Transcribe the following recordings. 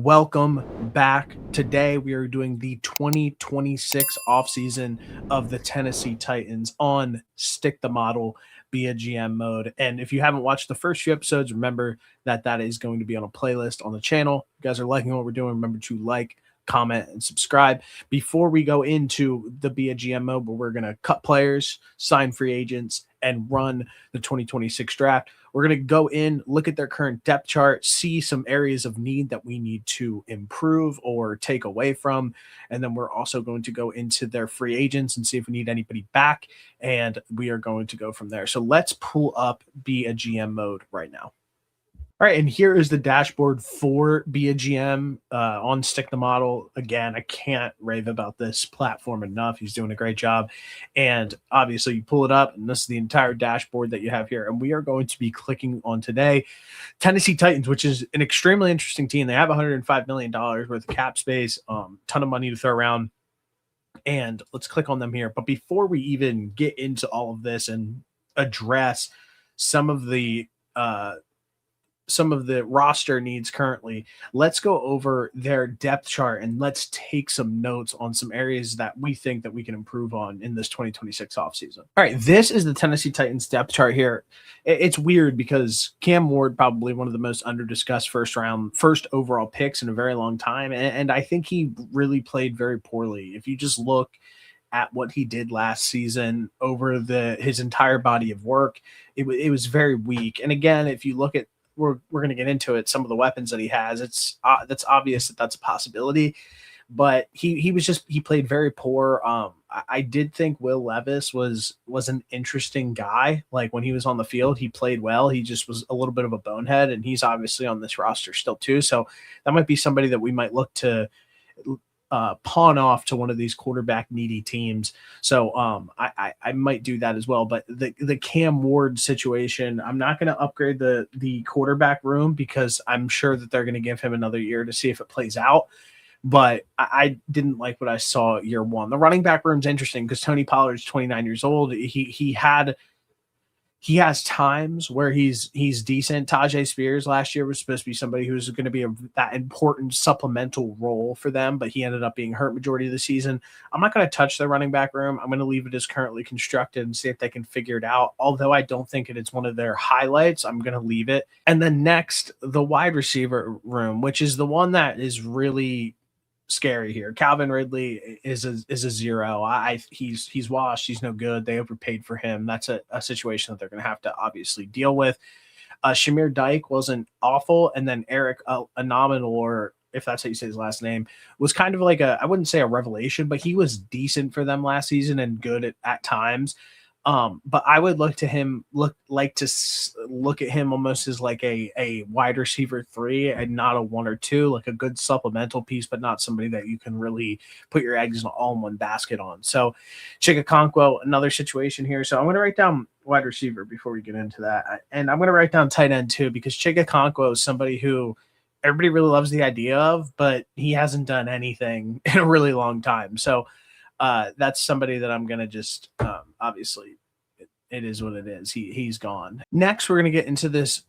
welcome back. Today we are doing the 2026 offseason of the Tennessee Titans on Stick the Model, Be a GM mode. And if you haven't watched the first few episodes, remember that is going to be on a playlist on the channel. If you guys are liking what we're doing, remember to like, comment, and subscribe. Before we go into the Be a GM mode, where we're going to cut players, sign free agents, and run the 2026 draft, we're going to go in, look at their current depth chart, see some areas of need that we need to improve or take away from. And then we're also going to go into their free agents and see if we need anybody back. And we are going to go from there. So let's pull up Be a GM mode right now. All right, and here is the dashboard for Be a GM on Stick the Model. Again, I can't rave about this platform enough. He's doing a great job. And obviously, you pull it up, and this is the entire dashboard that you have here. And we are going to be clicking on today Tennessee Titans, which is an extremely interesting team. They have $105 million worth of cap space, ton of money to throw around. And let's click on them here. But before we even get into all of this and address some of the roster needs currently, let's go over their depth chart and let's take some notes on some areas that we think that we can improve on in this 2026 offseason. All right, this is the Tennessee Titans depth chart here. It's weird because Cam Ward, probably one of the most under-discussed first overall picks in a very long time, and I think he really played very poorly. If you just look at what he did last season over his entire body of work, it was very weak. And again, if you look at, we're going to get into it, some of the weapons that he has, that's obvious that's a possibility, but he played very poor. I did think Will Levis was an interesting guy. Like when he was on the field, he played well. He just was a little bit of a bonehead, and he's obviously on this roster still too. So that might be somebody that we might look to pawn off to one of these quarterback needy teams. So I might do that as well. But the Cam Ward situation, I'm not going to upgrade the quarterback room because I'm sure that they're going to give him another year to see if it plays out. But I didn't like what I saw year one. The running back room's interesting because Tony Pollard's 29 years old. He has times where he's decent. Tajay Spears last year was supposed to be somebody who's going to be that important supplemental role for them, but he ended up being hurt majority of the season. I'm not going to touch the running back room. I'm going to leave it as currently constructed and see if they can figure it out. Although I don't think it's one of their highlights, I'm going to leave it. And then next, the wide receiver room, which is the one that is really scary here. Calvin Ridley is a zero. He's washed. He's no good. They overpaid for him. That's a situation that they're going to have to obviously deal with. Shamir Dyke wasn't awful, and then Eric Anomenor, if that's how you say his last name, was kind of like I wouldn't say a revelation, but he was decent for them last season and good at times. But I would look at him almost as like a wide receiver 3 and not a 1 or 2, like a good supplemental piece, but not somebody that you can really put your eggs all in one basket on. So Chigakonkwo, another situation here. So I'm going to write down wide receiver before we get into that. And I'm going to write down tight end too, because Chigakonkwo is somebody who everybody really loves the idea of, but he hasn't done anything in a really long time. So that's somebody that I'm going to just obviously it is what it is. He's gone. Next, we're going to get into this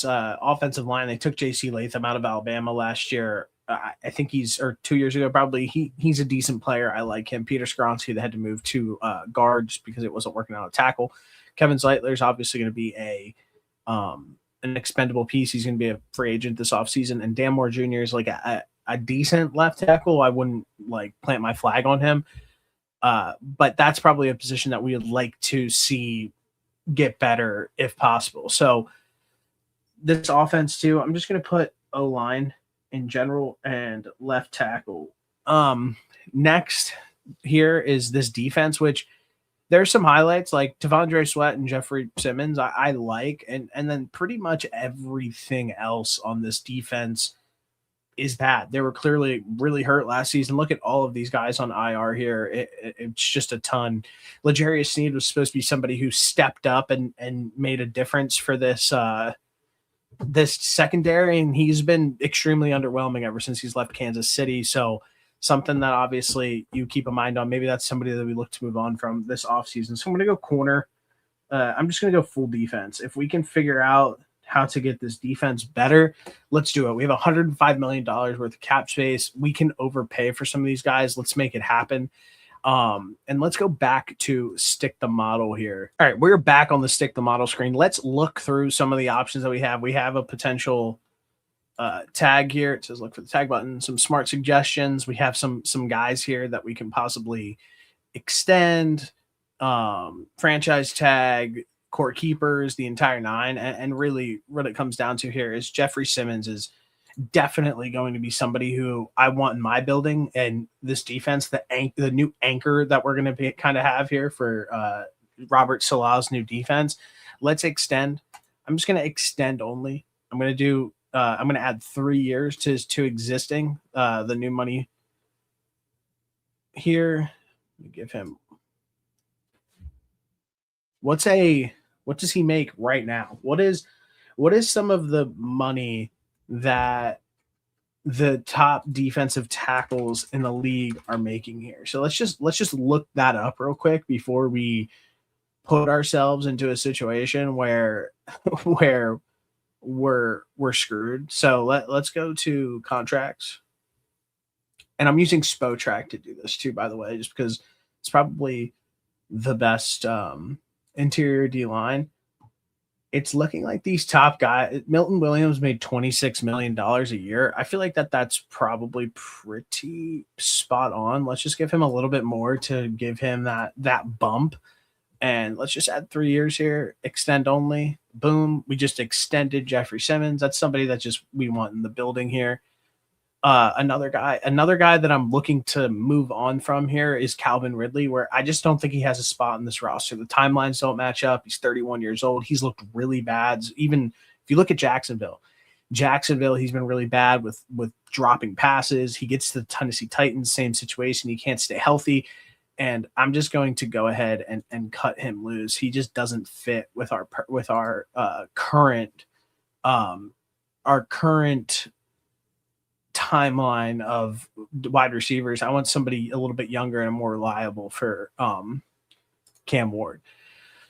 offensive line. They took J.C. Latham out of Alabama last year. I think 2 years ago, probably. He's a decent player. I like him. Peter Skronsky, they had to move to guard just because it wasn't working out at tackle. Kevin Zeitler is obviously going to be an expendable piece. He's going to be a free agent this offseason. And Dan Moore Jr. is like a decent left tackle. I wouldn't like plant my flag on him. But that's probably a position that we would like to see get better if possible. So this offense too, I'm just going to put O-line in general and left tackle. Next here is this defense, which there's some highlights like T'Vondre Sweat and Jeffrey Simmons I like, and then pretty much everything else on this defense is bad. They were clearly really hurt last season. Look at all of these guys on IR here. It's just a ton. L'Jarius Sneed was supposed to be somebody who stepped up and made a difference for this secondary, and he's been extremely underwhelming ever since he's left Kansas City. So something that obviously you keep a mind on. Maybe that's somebody that we look to move on from this offseason. So I'm going to go corner. I'm just going to go full defense. If we can figure out how to get this defense better, let's do it. We have $105 million worth of cap space. We can overpay for some of these guys. Let's make it happen. And let's go back to stick the model here. All right, we're back on the stick the model screen. Let's look through some of the options that we have. We have a potential tag here. It says look for the tag button. Some smart suggestions. We have some guys here that we can possibly extend, franchise tag, core keepers, the entire nine. And really what it comes down to here is Jeffrey Simmons is definitely going to be somebody who I want in my building, and this defense, the new anchor that we're going to be kind of have here for Robert Salah's new defense. Let's extend. I'm just going to extend only. I'm going to add 3 years to existing, the new money here. Let me give him, what does he make right now? What is some of the money that the top defensive tackles in the league are making here? So let's just look that up real quick before we put ourselves into a situation where where we're screwed. So let's go to contracts. And I'm using Spotrac to do this too, by the way, just because it's probably the best interior D line. It's looking like these top guys. Milton Williams made $26 million a year. I feel like that's probably pretty spot on. Let's just give him a little bit more to give him that bump. And let's just add 3 years here. Extend only. Boom. We just extended Jeffrey Simmons. That's somebody that just we want in the building here. Another guy that I'm looking to move on from here is Calvin Ridley, where I just don't think he has a spot in this roster. The timelines don't match up. He's 31 years old. He's looked really bad. Even if you look at Jacksonville, he's been really bad with dropping passes. He gets to the Tennessee Titans, same situation. He can't stay healthy. And I'm just going to go ahead and cut him loose. He just doesn't fit with our current timeline of wide receivers. I want somebody a little bit younger and more reliable for Cam Ward.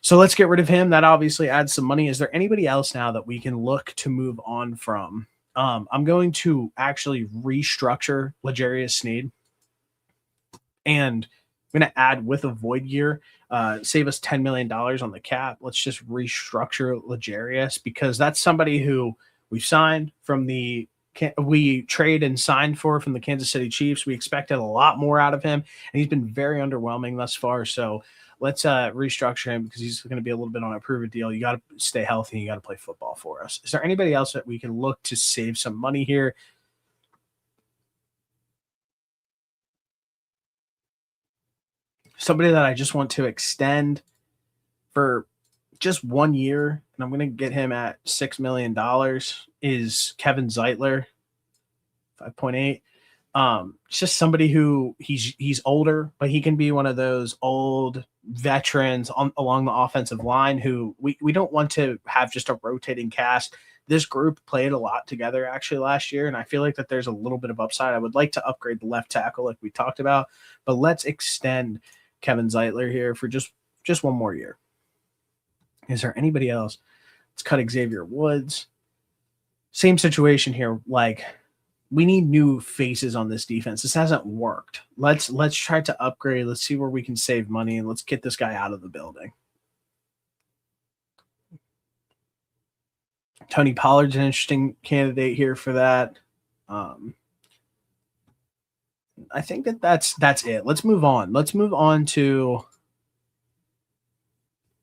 So let's get rid of him. That obviously adds some money. Is there anybody else now that we can look to move on from? I'm going to actually restructure L'Jarius Sneed, and I'm going to add with a void year, save us $10 million on the cap. Let's just restructure L'Jarius, because that's somebody who we've signed from we trade and signed from the Kansas City Chiefs. We expected a lot more out of him, and he's been very underwhelming thus far. So let's restructure him, because he's going to be a little bit on a prove it deal. You got to stay healthy. You got to play football for us. Is there anybody else that we can look to save some money here? Somebody that I just want to extend for just 1 year, and I'm going to get him at $6 million, is Kevin Zeitler, 5.8. It's just somebody who he's older, but he can be one of those old veterans along the offensive line who we don't want to have just a rotating cast. This group played a lot together actually last year, and I feel like that there's a little bit of upside. I would like to upgrade the left tackle like we talked about, but let's extend Kevin Zeitler here for just 1 more year. Is there anybody else? Let's cut Xavier Woods. Same situation here. Like, we need new faces on this defense. This hasn't worked. Let's try to upgrade. Let's see where we can save money, and let's get this guy out of the building. Tony Pollard's an interesting candidate here for that. I think that's it. Let's move on. Let's move on to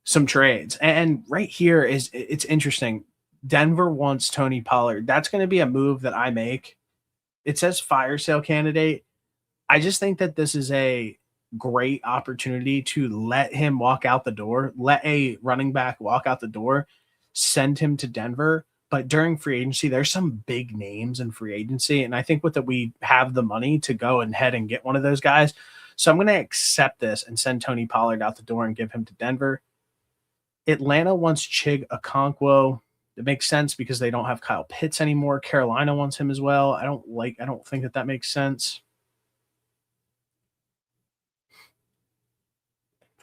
some trades. And right here it's interesting. Denver wants Tony Pollard. That's going to be a move that I make. It says fire sale candidate. I just think that this is a great opportunity to let him walk out the door, let a running back walk out the door, send him to Denver. But during free agency, there's some big names in free agency, and I think that we have the money to go ahead and get one of those guys. So I'm going to accept this and send Tony Pollard out the door and give him to Denver. Atlanta wants Chig Okonkwo. It makes sense because they don't have Kyle Pitts anymore. Carolina wants him as well. I don't think that makes sense.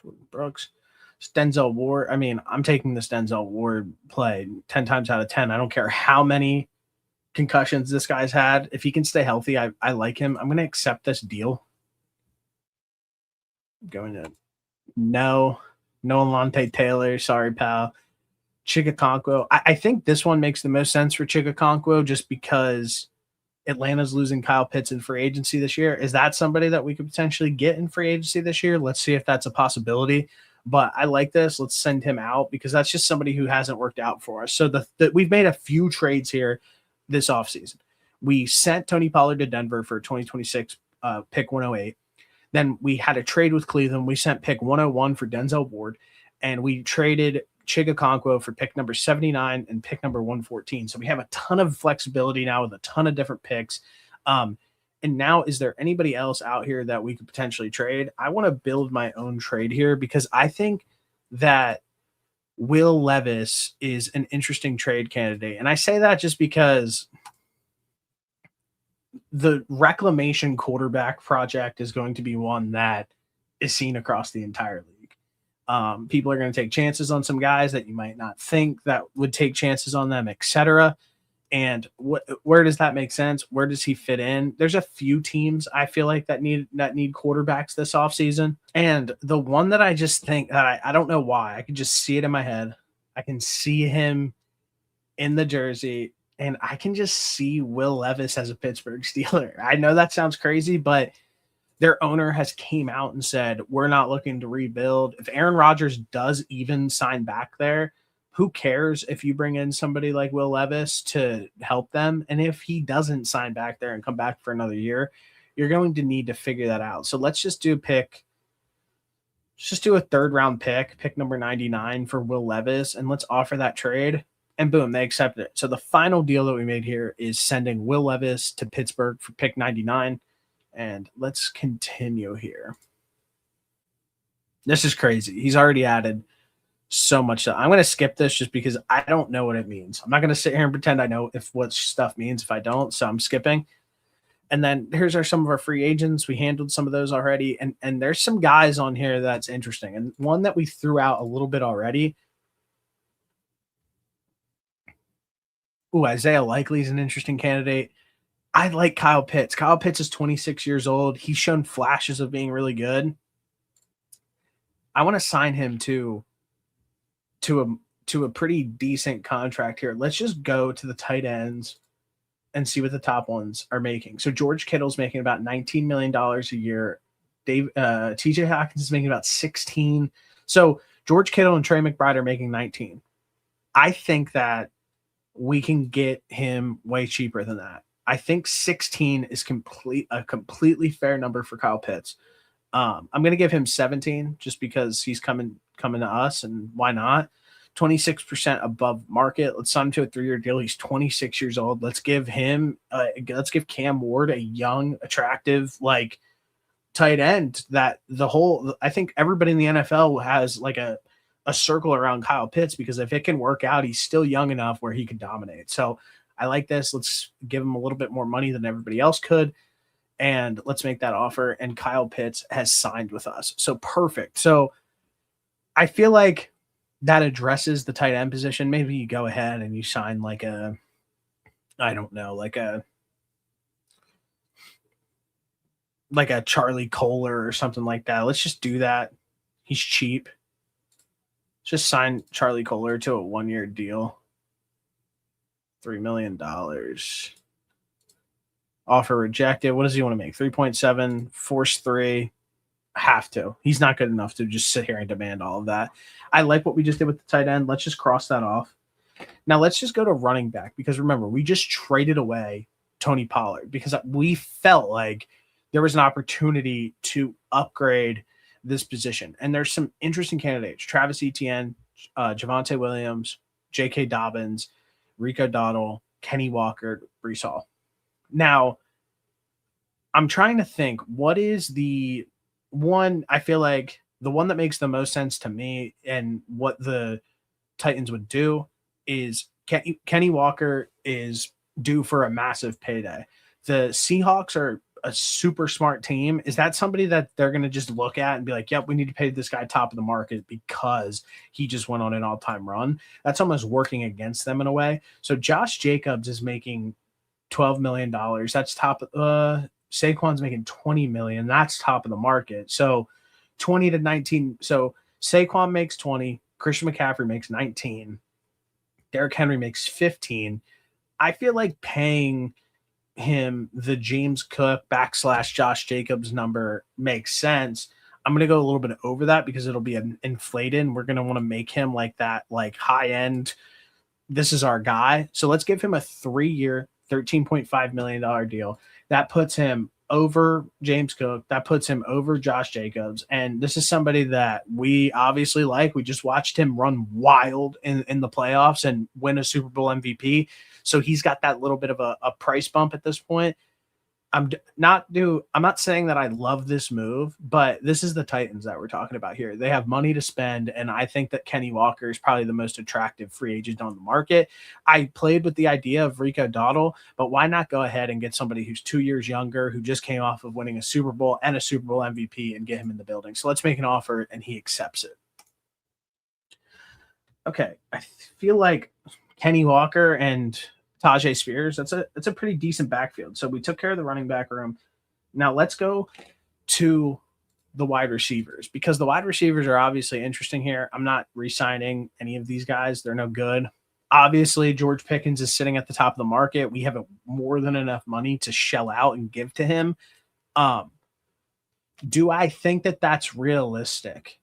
Jordan Brooks. Denzel Ward. I mean, I'm taking this Denzel Ward play 10 times out of 10. I don't care how many concussions this guy's had. If he can stay healthy, I like him. I'm going to accept this deal. Going to no Alante Taylor. Sorry, pal. Chigakonkwo. I think this one makes the most sense for Chigakonkwo just because Atlanta's losing Kyle Pitts in free agency this year. Is that somebody that we could potentially get in free agency this year? Let's see if that's a possibility. But I like this. Let's send him out because that's just somebody who hasn't worked out for us. So we've made a few trades here this offseason. We sent Tony Pollard to Denver for 2026 pick 108. Then we had a trade with Cleveland. We sent pick 101 for Denzel Ward, and we traded Chigakonkwo for pick number 79 and pick number 114. So we have a ton of flexibility now with a ton of different picks. And now, is there anybody else out here that we could potentially trade? I want to build my own trade here because I think that Will Levis is an interesting trade candidate. And I say that just because the reclamation quarterback project is going to be one that is seen across the entire league. People are going to take chances on some guys that you might not think that would take chances on them, etc. And where does that make sense? Where does he fit in? There's a few teams I feel like that need quarterbacks this offseason. And the one that I just think that I don't know why, I can just see it in my head. I can see him in the jersey, and I can just see Will Levis as a Pittsburgh Steeler. I know that sounds crazy, but their owner has came out and said, we're not looking to rebuild. If Aaron Rodgers does even sign back there, who cares if you bring in somebody like Will Levis to help them? And if he doesn't sign back there and come back for another year, you're going to need to figure that out. So let's just do a third round pick number 99 for Will Levis, and let's offer that trade. And boom, they accepted it. So the final deal that we made here is sending Will Levis to Pittsburgh for pick 99. And let's continue here. This is crazy. He's already added so much stuff. I'm going to skip this just because I don't know what it means. I'm not going to sit here and pretend I know what stuff means if I don't. So I'm skipping. And then here's some of our free agents. We handled some of those already. And there's some guys on here that's interesting. And one that we threw out a little bit already. Ooh, Isaiah Likely is an interesting candidate. I like Kyle Pitts. Kyle Pitts is 26 years old. He's shown flashes of being really good. I want to sign him to a pretty decent contract here. Let's just go to the tight ends and see what the top ones are making. So George Kittle's making about $19 million a year. TJ Hawkins is making about 16. So George Kittle and Trey McBride are making 19. I think that we can get him way cheaper than that. I think 16 is a completely fair number for Kyle Pitts. I'm going to give him 17 just because he's coming to us, and why not? 26% above market. Let's sign him to a 3-year deal. He's 26 years old. Let's give Cam Ward a young, attractive, like tight end that I think everybody in the NFL has like a circle around Kyle Pitts because if it can work out, he's still young enough where he could dominate. So I like this. Let's give him a little bit more money than everybody else could. And let's make that offer. And Kyle Pitts has signed with us. So perfect. So I feel like that addresses the tight end position. Maybe you go ahead and you sign like a Charlie Kohler or something like that. Let's just do that. He's cheap. Just sign Charlie Kohler to a 1-year deal. $3 million. Offer rejected. What does he want to make? 3.7, force 3. Have to. He's not good enough to just sit here and demand all of that. I like what we just did with the tight end. Let's just cross that off. Now let's just go to running back because remember, we just traded away Tony Pollard because we felt like there was an opportunity to upgrade this position. And there's some interesting candidates. Travis Etienne, Javonte Williams, J.K. Dobbins, Rico Dowdle, Kenny Walker, Breece Hall. Now, I'm trying to think, what is the one, I feel like the one that makes the most sense to me and what the Titans would do is Kenny Walker is due for a massive payday. The Seahawks are a super smart team, is that somebody that they're going to just look at and be like, yep, we need to pay this guy top of the market because he just went on an all-time run? That's almost working against them in a way. So Josh Jacobs is making $12 million. That's top. Saquon's making 20 million. That's top of the market. So 20 to 19. So Saquon makes 20. Christian McCaffrey makes 19. Derrick Henry makes 15. I feel like paying him the James Cook / Josh Jacobs number makes sense. I'm going to go a little bit over that because it'll be an inflated. And we're going to want to make him like that, like high end. This is our guy. So let's give him a 3-year, $13.5 million deal. That puts him over James Cook. That puts him over Josh Jacobs. And this is somebody that we obviously like. We just watched him run wild in the playoffs and win a Super Bowl MVP. So he's got that little bit of a price bump at this point. I'm not saying that I love this move, but this is the Titans that we're talking about here. They have money to spend, and I think that Kenny Walker is probably the most attractive free agent on the market. I played with the idea of Rico Dowdle, but why not go ahead and get somebody who's 2 years younger, who just came off of winning a Super Bowl and a Super Bowl MVP, and get him in the building? So let's make an offer, and he accepts it. Okay, I feel like Kenny Walker and Tajay Spears, that's a pretty decent backfield. So we took care of the running back room. Now let's go to the wide receivers, because the wide receivers are obviously interesting here. I'm not re-signing any of these guys. They're no good. Obviously, George Pickens is sitting at the top of the market. We have more than enough money to shell out and give to him. Do I think that that's realistic?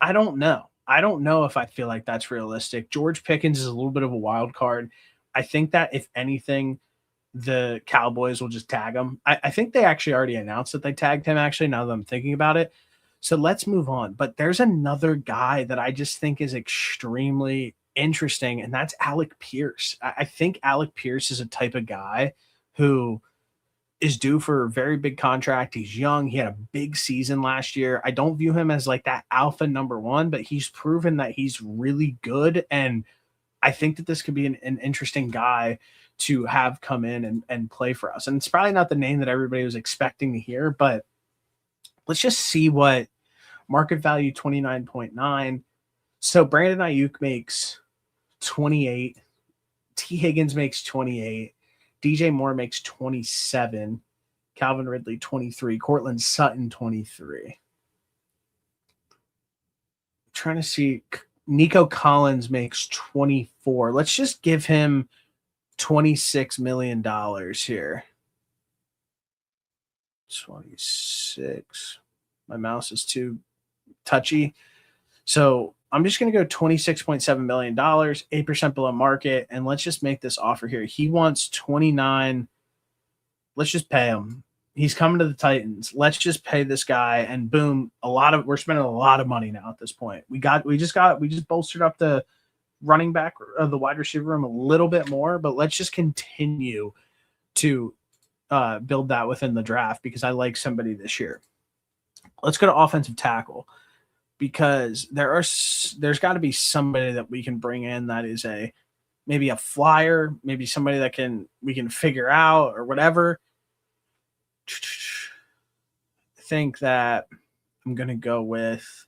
I don't know. I don't know if I feel like that's realistic. George Pickens is a little bit of a wild card. I think that if anything, the Cowboys will just tag him. I think they actually already announced that they tagged him, actually, now that I'm thinking about it. So let's move on. But there's another guy that I just think is extremely interesting, and that's Alec Pierce. I think Alec Pierce is a type of guy who is due for a very big contract. He's young. He had a big season last year. I don't view him as like that alpha number one, but he's proven that he's really good. And I think that this could be an interesting guy to have come in and play for us. And it's probably not the name that everybody was expecting to hear, but let's just see what market value 29.9. So Brandon Ayuk makes 28. T. Higgins makes 28. DJ Moore makes 27. Calvin Ridley, 23. Cortland Sutton, 23. I'm trying to see. Nico Collins makes 24. Let's just give him $26 million here. 26. My mouse is too touchy. So I'm just going to go $26.7 million, 8% below market. And let's just make this offer here. He wants 29. Let's just pay him. He's coming to the Titans. Let's just pay this guy, and boom, we're spending a lot of money now at this point. We just bolstered up the running back of the wide receiver room a little bit more, but let's just continue to build that within the draft, because I like somebody this year. Let's go to offensive tackle, because there's got to be somebody that we can bring in that is maybe a flyer, maybe somebody that we can figure out or whatever. I think that I'm going to go with,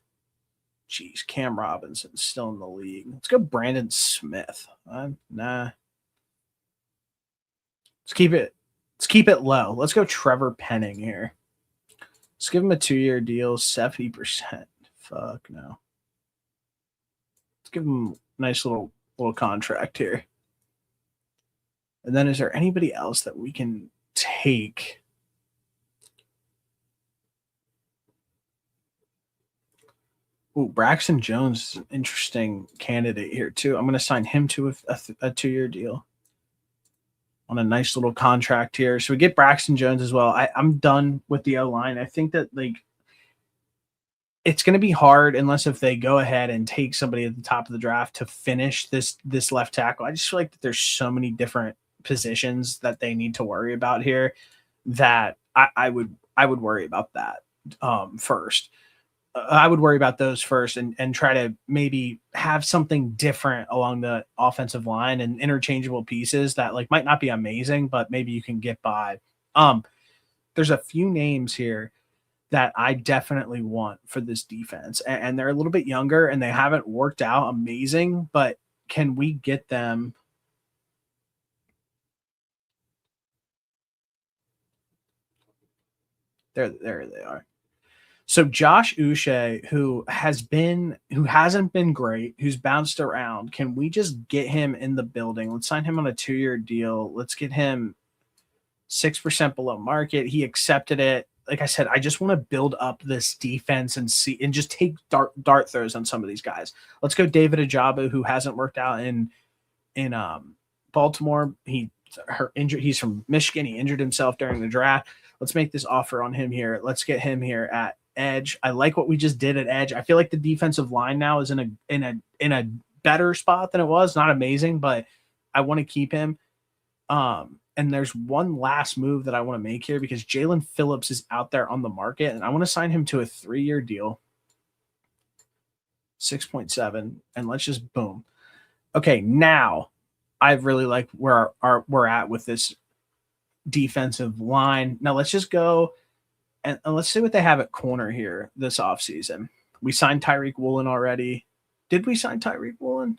Cam Robinson's still in the league. Let's go Brandon Smith. Nah. Let's keep it low. Let's go Trevor Penning here. Let's give him a 2-year deal, 70%. Fuck no. Let's give him a nice little contract here. And then is there anybody else that we can take? Ooh, Braxton Jones is an interesting candidate here too. I'm going to sign him to a 2-year deal on a nice little contract here. So we get Braxton Jones as well. I'm done with the O-line. I think that it's going to be hard unless if they go ahead and take somebody at the top of the draft to finish this left tackle. I just feel like that there's so many different positions that they need to worry about here that I would worry about that first. I would worry about those first and try to maybe have something different along the offensive line and interchangeable pieces that might not be amazing, but maybe you can get by. there's a few names here that I definitely want for this defense. And they're a little bit younger and they haven't worked out amazing, but can we get them? There they are. So Josh Uche, who hasn't been great, who's bounced around, can we just get him in the building? Let's sign him on a 2-year deal. Let's get him 6% below market. He accepted it. Like I said, I just want to build up this defense and see and just take dart throws on some of these guys. Let's go David Ajabu, who hasn't worked out in Baltimore. He's from Michigan. He injured himself during the draft. Let's make this offer on him here. Let's get him here at edge. I like what we just did at edge. I feel like the defensive line now is in a better spot than it was. Not amazing, but I want to keep him. And there's one last move that I want to make here because Jalen Phillips is out there on the market, and I want to sign him to a 3-year deal, 6.7, and let's just boom. Okay, now I really like where we're at with this defensive line. Now let's just go and let's see what they have at corner here this offseason. We signed Tyreek Woolen already. Did we sign Tyreek Woolen?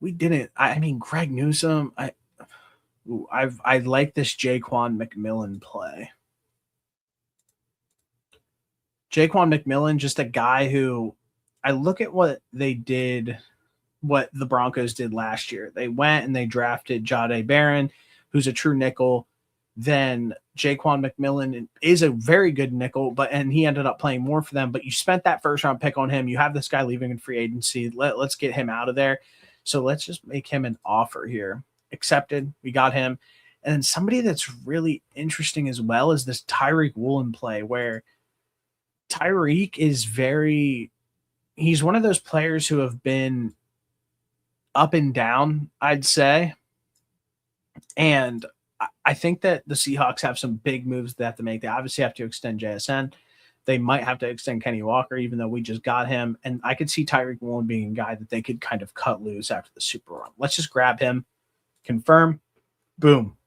We didn't. I mean, Greg Newsome. I like this Jaquan McMillan play. Jaquan McMillan, just a guy who I look at what they did, what the Broncos did last year. They went and they drafted Jahdae Barron, who's a true nickel. Then Jaquan McMillan is a very good nickel, and he ended up playing more for them. But you spent that first round pick on him. You have this guy leaving in free agency. Let's get him out of there. So let's just make him an offer here. Accepted. We got him. And then somebody that's really interesting as well is this Tyreek Woolen play, where Tyreek is he's one of those players who have been up and down, I'd say. And I think that the Seahawks have some big moves they have to make. They obviously have to extend JSN. They might have to extend Kenny Walker, even though we just got him. And I could see Tyreek Woolen being a guy that they could kind of cut loose after the Super Run. Let's just grab him, confirm, boom.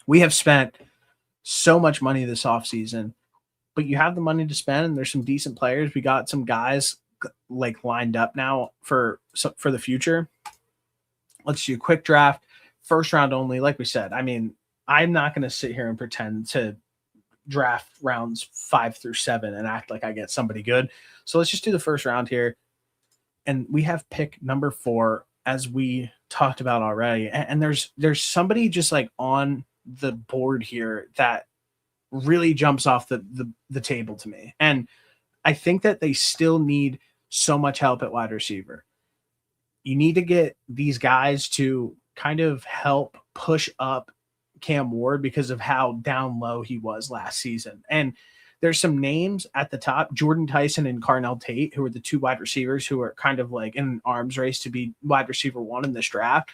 We have spent so much money this offseason, but you have the money to spend, and there's some decent players. We got some guys like lined up now for the future. Let's do a quick draft, first round only. Like we said, I mean, I'm not going to sit here and pretend to draft rounds 5 through 7 and act like I get somebody good. So let's just do the first round here. And we have pick number 4, as we talked about already. And there's somebody just like on the board here that really jumps off the table to me. And I think that they still need so much help at wide receiver. You need to get these guys to kind of help push up Cam Ward because of how down low he was last season. And there's some names at the top, Jordan Tyson and Carnell Tate, who are the 2 wide receivers who are kind of like in an arms race to be wide receiver 1 in this draft.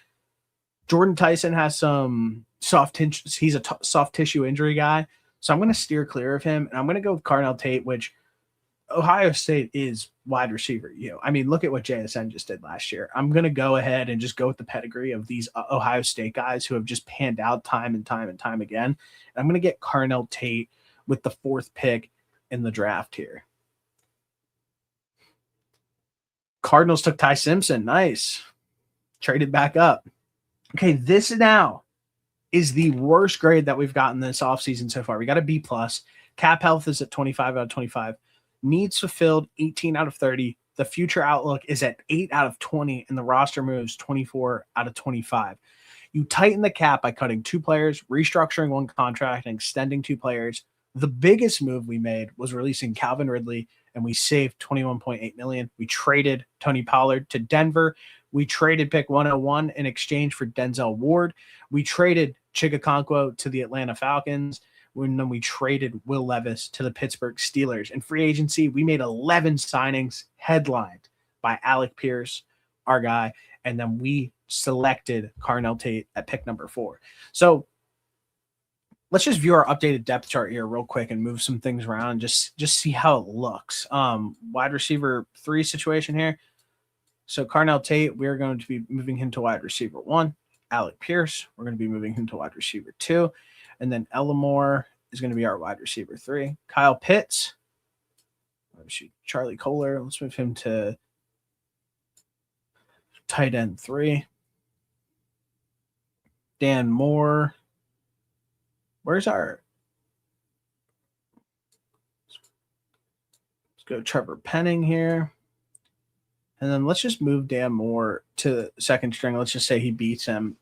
Jordan Tyson has some he's a soft tissue injury guy. So I'm going to steer clear of him. And I'm going to go with Carnell Tate, which Ohio State is wide receiver. I mean, look at what JSN just did last year. I'm going to go ahead and just go with the pedigree of these Ohio State guys who have just panned out time and time and time again. And I'm going to get Carnell Tate with the 4th pick in the draft here. Cardinals took Ty Simpson. Nice. Traded back up. Okay, this now is the worst grade that we've gotten this offseason so far. We got a B+. Cap health is at 25 out of 25. Needs fulfilled, 18 out of 30. The future outlook is at 8 out of 20, and the roster moves 24 out of 25. You tighten the cap by cutting 2 players, restructuring 1 contract, and extending 2 players. The biggest move we made was releasing Calvin Ridley, and we saved $21.8 million. We traded Tony Pollard to Denver. We traded pick 101 in exchange for Denzel Ward. We traded Chigakonkwo to the Atlanta Falcons. And then we traded Will Levis to the Pittsburgh Steelers. In free agency, we made 11 signings headlined by Alec Pierce, our guy. And then we selected Carnell Tate at pick number 4. So let's just view our updated depth chart here real quick and move some things around and just see how it looks. Wide receiver 3 situation here. So Carnell Tate, we're going to be moving him to wide receiver 1. Alec Pierce, we're going to be moving him to wide receiver 2. And then Ellamore is going to be our wide receiver 3. Kyle Pitts, Charlie Kohler, let's move him to tight end 3. Dan Moore, let's go Trevor Penning here. And then let's just move Dan Moore to second string. Let's just say he beats him.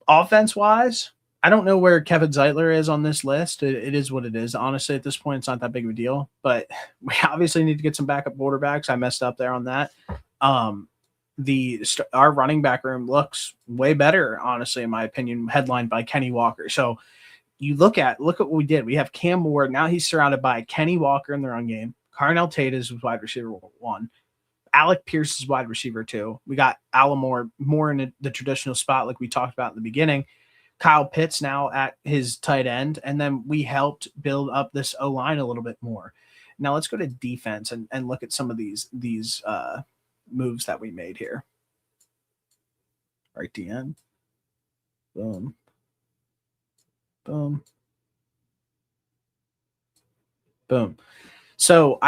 Offense-wise, I don't know where Kevin Zeitler is on this list. It is what it is. Honestly, at this point, it's not that big of a deal. But we obviously need to get some backup quarterbacks. I messed up there on that. Our running back room looks way better, honestly, in my opinion, headlined by Kenny Walker. So you look at what we did. We have Cam Ward. Now he's surrounded by Kenny Walker in the run game. Carnell Tate is wide receiver 1. Alec Pierce is wide receiver 2. We got Allamore more in the traditional spot like we talked about in the beginning. Kyle Pitts now at his tight end. And then we helped build up this O-line a little bit more. Now let's go to defense and look at some of these moves that we made here. Right DN. Boom. Boom. Boom. So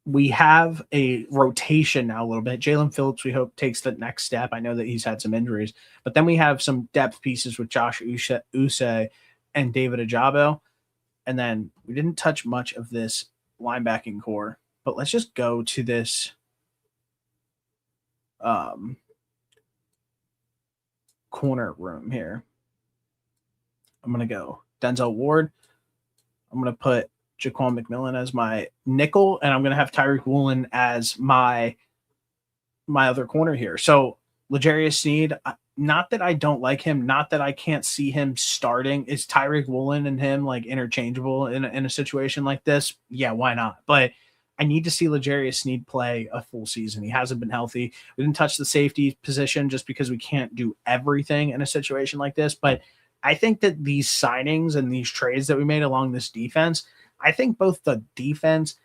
we have a rotation now a little bit. Jalen Phillips, we hope, takes the next step. I know that he's had some injuries, but then we have some depth pieces with Josh Usay and David Ajabo. And then we didn't touch much of this linebacking core, but let's just go to this corner room here. I'm going to go Denzel Ward. I'm going to put Jaquan McMillan as my nickel, and I'm going to have Tyreek Woolen as my other corner here. So L'Jarius Sneed, not that I don't like him, not that I can't see him starting. Is Tyreek Woolen and him like interchangeable in a situation like this? Yeah, why not? But I need to see L'Jarius Sneed play a full season. He hasn't been healthy. We didn't touch the safety position just because we can't do everything in a situation like this. But I think that these signings and these trades that we made along this defense, I think both the defense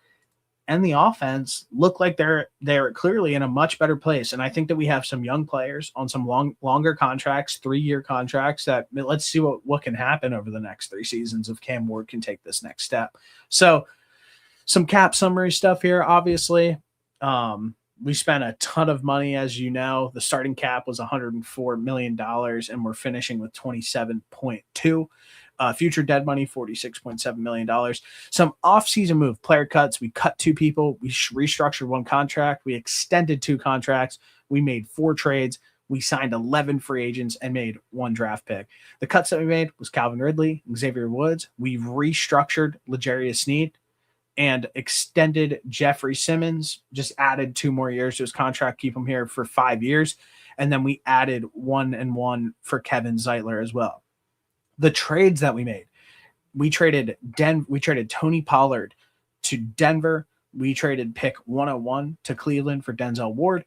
and the offense look like they're clearly in a much better place. And I think that we have some young players on some longer contracts, 3-year contracts that let's see what can happen over the next 3 seasons if Cam Ward can take this next step. So some cap summary stuff here. Obviously, we spent a ton of money, as you know. The starting cap was $104 million, and we're finishing with 27.2. Future dead money, $46.7 million. Some off-season move, player cuts. We cut 2 people. We restructured 1 contract. We extended 2 contracts. We made 4 trades. We signed 11 free agents and made 1 draft pick. The cuts that we made was Calvin Ridley, Xavier Woods. We restructured L'Jarius Sneed and extended Jeffrey Simmons, just added 2 more years to his contract, keep him here for 5 years. And then we added 1 and 1 for Kevin Zeitler as well. The trades that we made, we traded Tony Pollard to Denver. We traded pick 101 to Cleveland for Denzel Ward.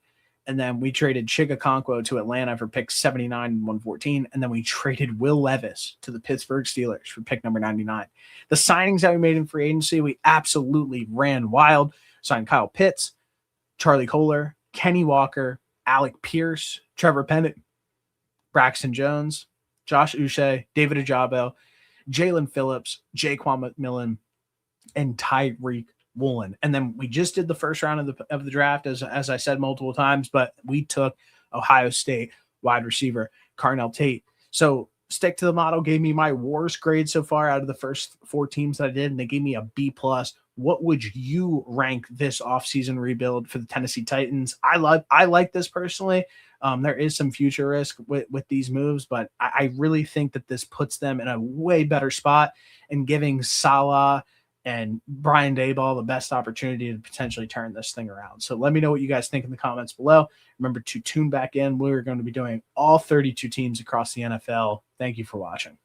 And then we traded Chigakonkwo to Atlanta for pick 79 and 114. And then we traded Will Levis to the Pittsburgh Steelers for pick number 99. The signings that we made in free agency, we absolutely ran wild. Signed Kyle Pitts, Charlie Kohler, Kenny Walker, Alec Pierce, Trevor Penning, Braxton Jones, Josh Uche, David Ajabo, Jalen Phillips, Jaquan McMillan, and Tyreek Woolen. And then we just did the first round of the draft, as I said multiple times, but we took Ohio State wide receiver Carnell Tate. So stick to the model gave me my worst grade so far out of the first 4 teams that I did, and they gave me a B+. What would you rank this offseason rebuild for the Tennessee Titans? I like this personally. There is some future risk with these moves, but I really think that this puts them in a way better spot and giving Salah and Brian Daboll the best opportunity to potentially turn this thing around. So let me know what you guys think in the comments below. Remember to tune back in. We're going to be doing all 32 teams across the NFL. Thank you for watching.